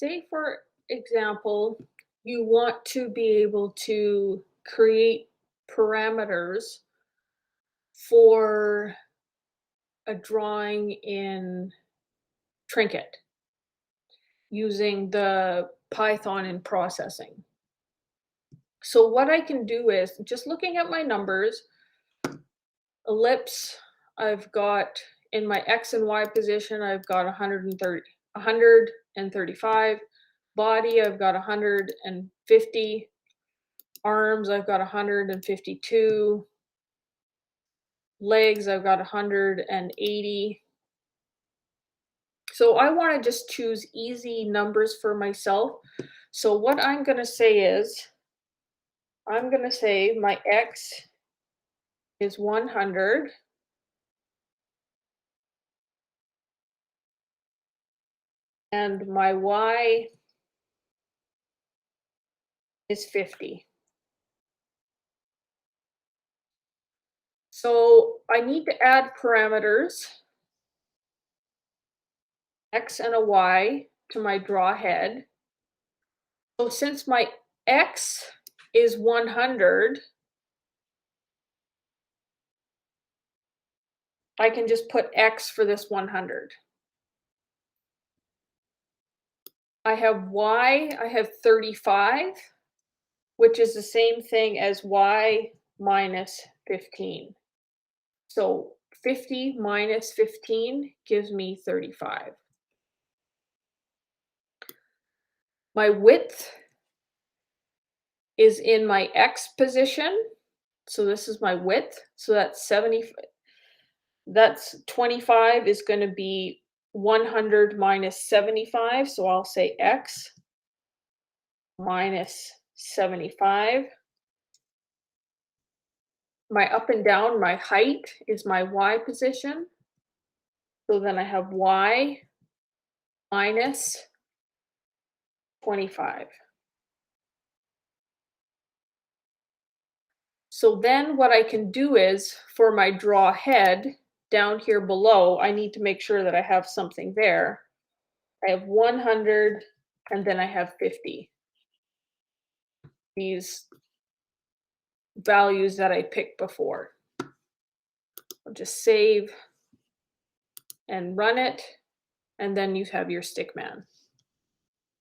say for example, you want to be able to create parameters for a drawing in Trinket using the Python and processing. So what I can do is just looking at my numbers, ellipse, I've got in my X and Y position, I've got 135, body, I've got 150, arms, I've got 152, legs, I've got 180. So I want to just choose easy numbers for myself. So what I'm going to say is, I'm going to say my X is 100. And my Y is 50. So I need to add parameters, X and a Y, to my draw head. So since my X is 100, I can just put X for this 100. I have Y, I have 35, which is the same thing as Y minus 15. So 50 minus 15 gives me 35. My width is in my X position. So this is my width. So that's 70. That's 25 is going to be 100 minus 75. So I'll say X minus 75. My up and down, my height is my Y position. So then I have Y minus 25. So then what I can do is for my draw head down here below, I need to make sure that I have something there. I have 100 and then I have 50. These values that I picked before. I'll just save and run it, and then you have your stickman.